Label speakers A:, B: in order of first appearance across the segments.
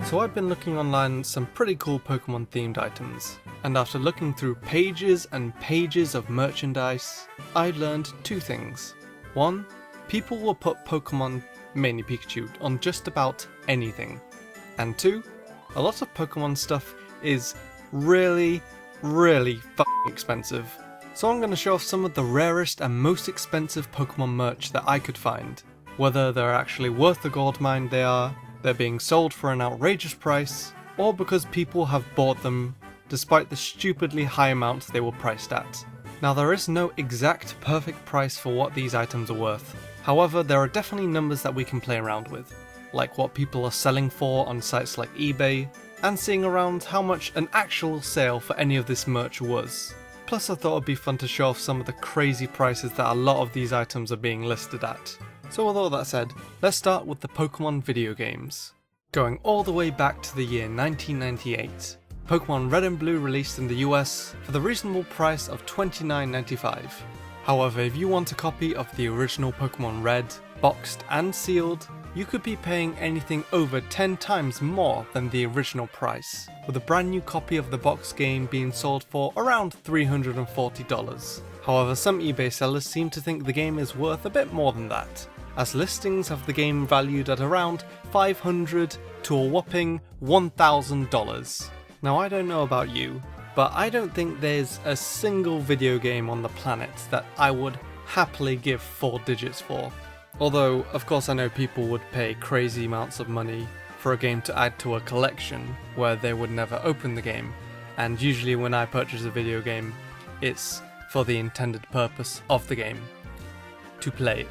A: So I've been looking online at some pretty cool Pokemon themed items, and after looking through pages and pages of merchandise, I learned two things. One, people will put Pokemon, mainly Pikachu, on just about anything. And two, a lot of Pokemon stuff is really f***ing expensive. So I'm going to show off some of the rarest and most expensive Pokemon merch that I could find. Whether they're actually worth the gold mine they're being sold for an outrageous price, or because people have bought them despite the stupidly high amounts they were priced at. Now there is no exact perfect price for what these items are worth, however there are definitely numbers that we can play around with, like what people are selling for on sites like eBay, and seeing around how much an actual sale for any of this merch was. Plus I thought it'd be fun to show off some of the crazy prices that a lot of these items are being listed at. So with all that said, let's start with the Pokemon video games. Going all the way back to the year 1998, Pokemon Red and Blue released in the US for the reasonable price of $29.95. However, if you want a copy of the original Pokemon Red, boxed and sealed, you could be paying anything over 10 times more than the original price, with a brand new copy of the box game being sold for around $340. However, some eBay sellers seem to think the game is worth a bit more than that, as listings have the game valued at around $500 to a whopping $1,000. Now I don't know about you, but I don't think there's a single video game on the planet that I would happily give 4 digits for. Although, of course I know people would pay crazy amounts of money for a game to add to a collection where they would never open the game, and usually when I purchase a video game, it's for the intended purpose of the game, to play.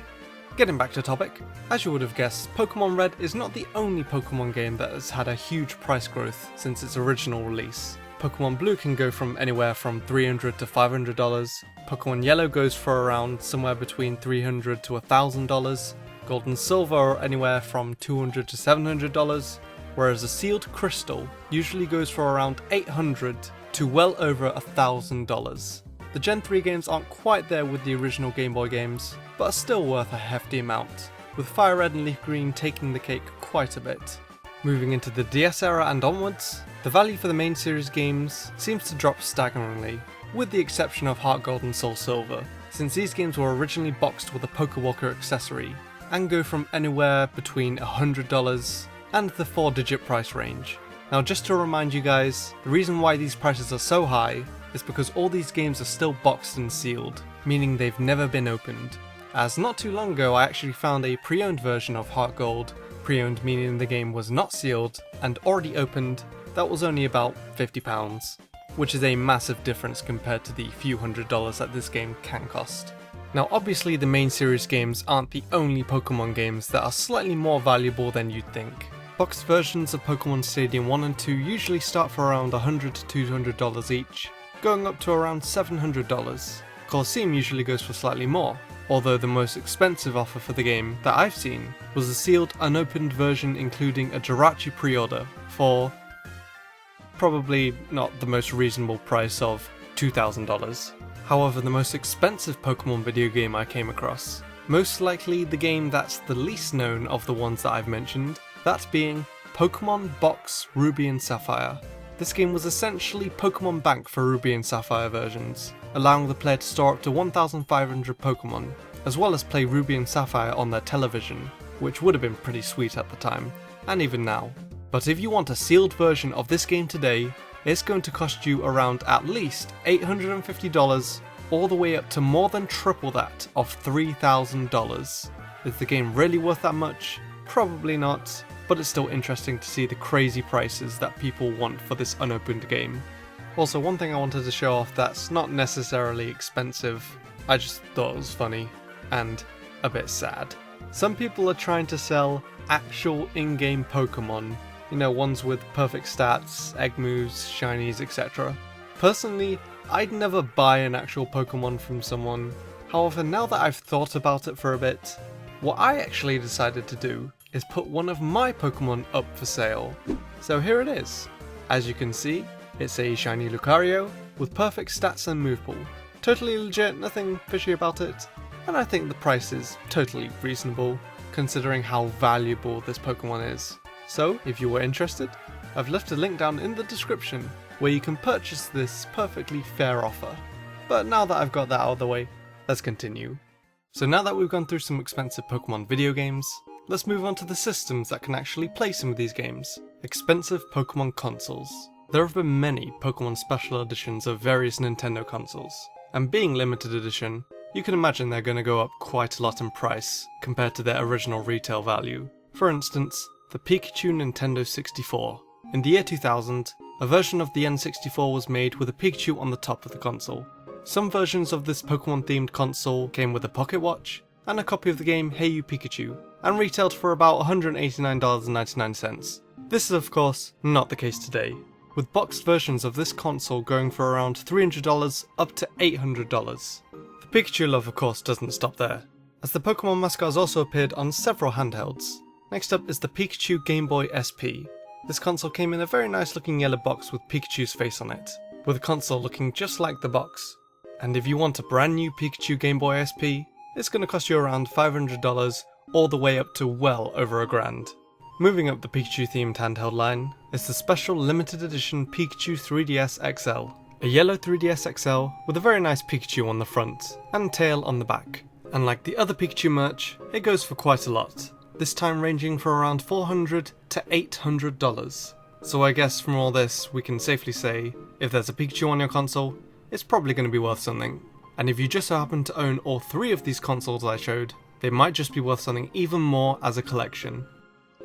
A: Getting back to topic, as you would have guessed, Pokemon Red is not the only Pokemon game that has had a huge price growth since its original release. Pokemon Blue can go from anywhere from $300 to $500, Pokemon Yellow goes for around somewhere between $300 to $1,000, Gold and Silver are anywhere from $200 to $700, whereas a sealed Crystal usually goes for around $800 to well over $1,000. The Gen 3 games aren't quite there with the original Game Boy games, but are still worth a hefty amount, with Fire Red and Leaf Green taking the cake quite a bit. Moving into the DS era and onwards, the value for the main series games seems to drop staggeringly, with the exception of Heart Gold and Soul Silver, since these games were originally boxed with a Pokewalker accessory, and go from anywhere between $100 and the 4-digit price range. Now just to remind you guys, the reason why these prices are so high is because all these games are still boxed and sealed, meaning they've never been opened. As not too long ago I actually found a pre-owned version of Heart Gold, pre-owned meaning the game was not sealed and already opened, that was only about £50, which is a massive difference compared to the few $100s that this game can cost. Now obviously the main series games aren't the only Pokemon games that are slightly more valuable than you'd think. Boxed versions of Pokemon Stadium 1 and 2 usually start for around $100 to $200 each, going up to around $700. Colosseum usually goes for slightly more, although the most expensive offer for the game that I've seen was a sealed unopened version including a Jirachi pre-order for probably not the most reasonable price of $2,000. However, the most expensive Pokemon video game I came across, most likely the game that's the least known of the ones that I've mentioned, that being Pokemon Box Ruby and Sapphire. This game was essentially Pokemon Bank for Ruby and Sapphire versions, allowing the player to store up to 1,500 Pokemon, as well as play Ruby and Sapphire on their television, which would have been pretty sweet at the time, and even now. But if you want a sealed version of this game today, it's going to cost you around at least $850, all the way up to more than triple that of $3,000. Is the game really worth that much? Probably not, but it's still interesting to see the crazy prices that people want for this unopened game. Also, one thing I wanted to show off that's not necessarily expensive, I just thought it was funny, and a bit sad. Some people are trying to sell actual in-game Pokemon, you know, ones with perfect stats, egg moves, shinies, etc. Personally, I'd never buy an actual Pokemon from someone. However, now that I've thought about it for a bit, what I actually decided to do is put one of my Pokemon up for sale. So here it is. As you can see, it's a shiny Lucario with perfect stats and move pool. Totally legit, nothing fishy about it, and I think the price is totally reasonable considering how valuable this Pokemon is. So if you were interested, I've left a link down in the description where you can purchase this perfectly fair offer. But now that I've got that out of the way, let's continue. So now that we've gone through some expensive Pokemon video games, let's move on to the systems that can actually play some of these games. Expensive Pokemon consoles. There have been many Pokemon special editions of various Nintendo consoles, and being limited edition, you can imagine they're going to go up quite a lot in price compared to their original retail value. For instance, the Pikachu Nintendo 64. In the year 2000, a version of the N64 was made with a Pikachu on the top of the console. Some versions of this Pokemon themed console came with a pocket watch and a copy of the game Hey You Pikachu, and retailed for about $189.99. This is of course not the case today, with boxed versions of this console going for around $300 up to $800. The Pikachu love of course doesn't stop there, as the Pokemon mascot has also appeared on several handhelds. Next up is the Pikachu Game Boy SP. This console came in a very nice looking yellow box with Pikachu's face on it, with the console looking just like the box. And if you want a brand new Pikachu Game Boy SP, it's going to cost you around $500 all the way up to well over $1,000. Moving up the Pikachu themed handheld line is the special limited edition Pikachu 3DS XL. A yellow 3DS XL with a very nice Pikachu on the front and tail on the back. And like the other Pikachu merch, it goes for quite a lot, this time ranging from around $400 to $800. So I guess from all this we can safely say, if there's a Pikachu on your console, it's probably going to be worth something. And if you just so happen to own all three of these consoles I showed, they might just be worth something even more as a collection.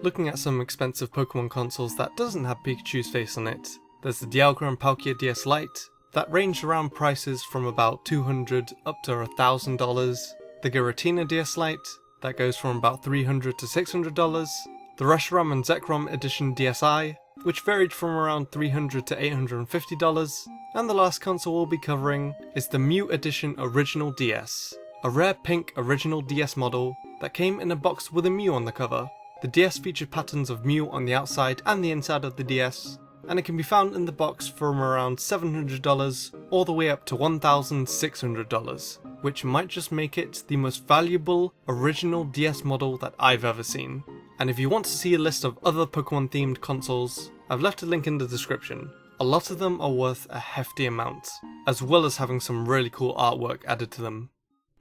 A: Looking at some expensive Pokemon consoles that doesn't have Pikachu's face on it, there's the Dialga and Palkia DS Lite, that range around prices from about $200 up to $1,000, the Giratina DS Lite, that goes from about $300 to $600, the Reshiram and Zekrom Edition DSi, which varied from around $300 to $850, and the last console we'll be covering is the Mew Edition Original DS, a rare pink original DS model that came in a box with a Mew on the cover. The DS featured patterns of Mew on the outside and the inside of the DS, and it can be found in the box from around $700 all the way up to $1,600, which might just make it the most valuable original DS model that I've ever seen. And if you want to see a list of other Pokemon themed consoles, I've left a link in the description. A lot of them are worth a hefty amount, as well as having some really cool artwork added to them.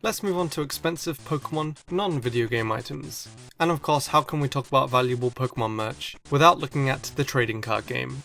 A: Let's move on to expensive Pokemon non-video game items. And of course, how can we talk about valuable Pokemon merch without looking at the trading card game?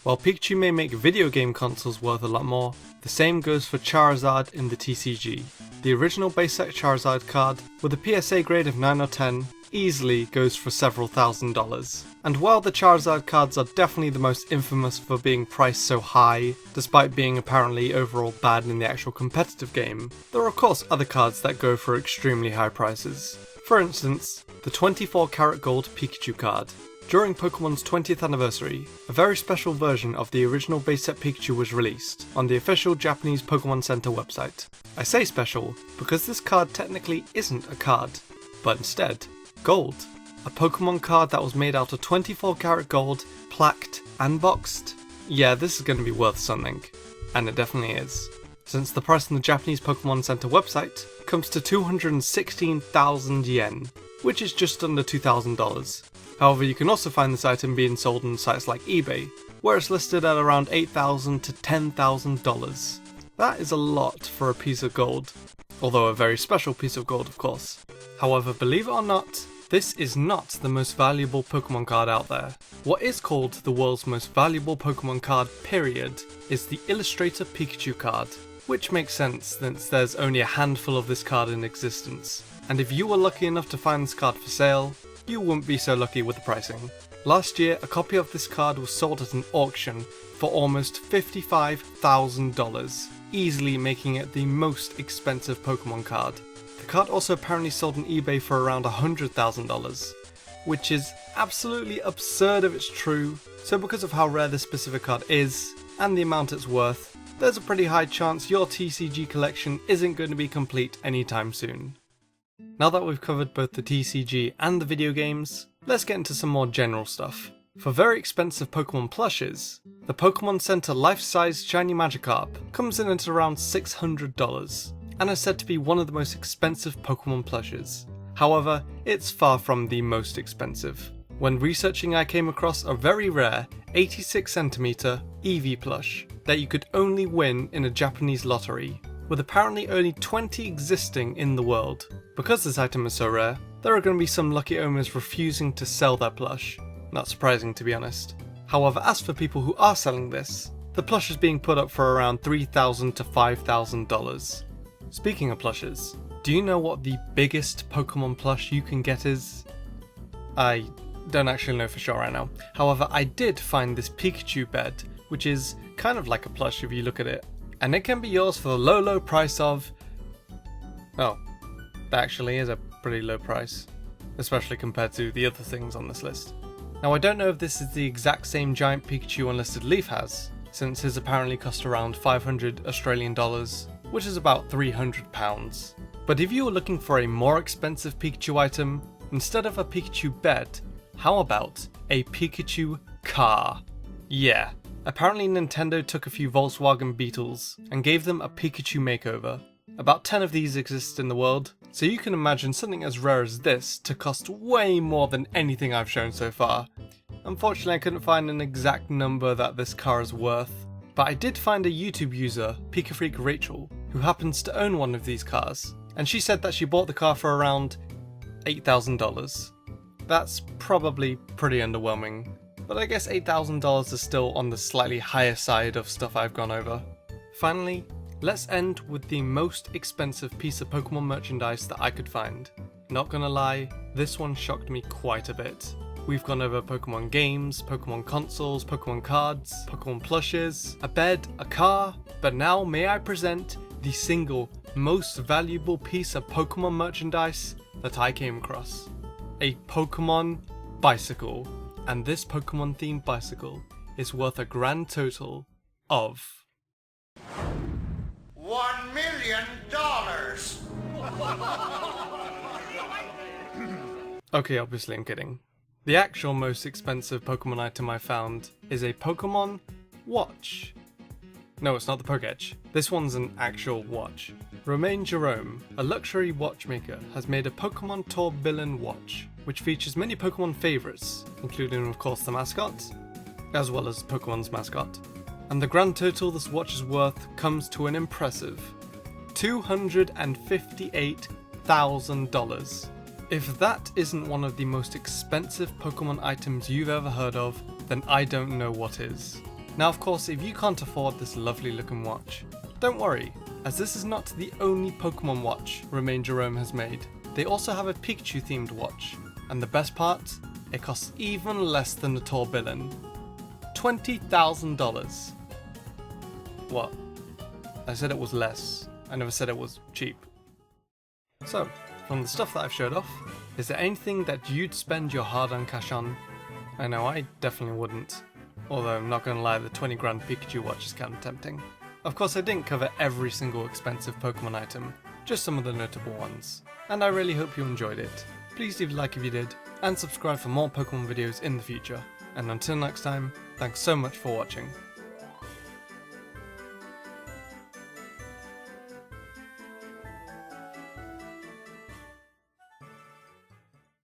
A: While Pikachu may make video game consoles worth a lot more, the same goes for Charizard in the TCG. The original base set Charizard card, with a PSA grade of 9 or 10, easily goes for several $1,000s. And while the Charizard cards are definitely the most infamous for being priced so high, despite being apparently overall bad in the actual competitive game, there are of course other cards that go for extremely high prices. For instance, the 24 karat gold Pikachu card. During Pokemon's 20th anniversary, a very special version of the original base set Pikachu was released on the official Japanese Pokemon Center website. I say special because this card technically isn't a card, but instead, gold. A Pokemon card that was made out of 24 karat gold, plaqued and boxed. Yeah, this is going to be worth something. And it definitely is, since the price on the Japanese Pokemon Center website comes to 216,000 yen, which is just under $2,000. However, you can also find this item being sold on sites like eBay, where it's listed at around $8,000 to $10,000. That is a lot for a piece of gold, although a very special piece of gold of course. However, believe it or not, this is not the most valuable Pokemon card out there. What is called the world's most valuable Pokemon card period is the Illustrator Pikachu card, which makes sense since there's only a handful of this card in existence. And if you were lucky enough to find this card for sale, you wouldn't be so lucky with the pricing. Last year, a copy of this card was sold at an auction for almost $55,000, easily making it the most expensive Pokemon card. The card also apparently sold on eBay for around $100,000, which is absolutely absurd if it's true, so because of how rare this specific card is, and the amount it's worth, there's a pretty high chance your TCG collection isn't going to be complete anytime soon. Now that we've covered both the TCG and the video games, let's get into some more general stuff. For very expensive Pokemon plushes, the Pokemon Center life-size Shiny Magikarp comes in at around $600, and is said to be one of the most expensive Pokemon plushes. However, it's far from the most expensive. When researching, I came across a very rare 86cm Eevee plush that you could only win in a Japanese lottery, with apparently only 20 existing in the world. Because this item is so rare, there are going to be some lucky owners refusing to sell their plush. Not surprising, to be honest. However, as for people who are selling this, the plush is being put up for around $3,000 to $5,000. Speaking of plushes, do you know what the biggest Pokemon plush you can get is? I don't actually know for sure right now. However, I did find this Pikachu bed, which is kind of like a plush if you look at it, and it can be yours for the low price of... oh, that actually is a pretty low price, especially compared to the other things on this list. Now, I don't know if this is the exact same giant Pikachu Unlisted Leaf has, since his apparently cost around 500 Australian dollars, which is about £300. But if you were looking for a more expensive Pikachu item, instead of a Pikachu bed, how about a Pikachu car? Yeah, apparently Nintendo took a few Volkswagen Beetles and gave them a Pikachu makeover. About 10 of these exist in the world, so you can imagine something as rare as this to cost way more than anything I've shown so far. Unfortunately, I couldn't find an exact number that this car is worth, but I did find a YouTube user, PikaFreak Rachel, who happens to own one of these cars, and she said that she bought the car for around $8,000. That's probably pretty underwhelming, but I guess $8,000 is still on the slightly higher side of stuff I've gone over. Finally, let's end with the most expensive piece of Pokemon merchandise that I could find. Not gonna lie, this one shocked me quite a bit. We've gone over Pokemon games, Pokemon consoles, Pokemon cards, Pokemon plushes, a bed, a car, but now may I present the single most valuable piece of Pokemon merchandise that I came across. A Pokemon bicycle. And this Pokemon themed bicycle is worth a grand total of
B: $1 million.
A: Okay, obviously I'm kidding. The actual most expensive Pokemon item I found is a Pokemon watch. No, it's not the Pokétch. This one's an actual watch. Romain Jerome, a luxury watchmaker, has made a Pokemon tourbillon watch, which features many Pokemon favourites, including of course the mascot, as well as Pokemon's mascot. And the grand total this watch is worth comes to an impressive $258,000. If that isn't one of the most expensive Pokemon items you've ever heard of, then I don't know what is. Now of course, if you can't afford this lovely looking watch, don't worry, as this is not the only Pokemon watch Romain Jerome has made. They also have a Pikachu themed watch, and the best part, it costs even less than the tourbillon. $20,000. What? I said it was less, I never said it was cheap. So, from the stuff that I've showed off, is there anything that you'd spend your hard-earned cash on? I know I definitely wouldn't. Although I'm not gonna lie, the 20 grand Pikachu watch is kinda tempting. Of course I didn't cover every single expensive Pokemon item, just some of the notable ones. And I really hope you enjoyed it. Please leave a like if you did, and subscribe for more Pokemon videos in the future. And until next time, thanks so much for watching.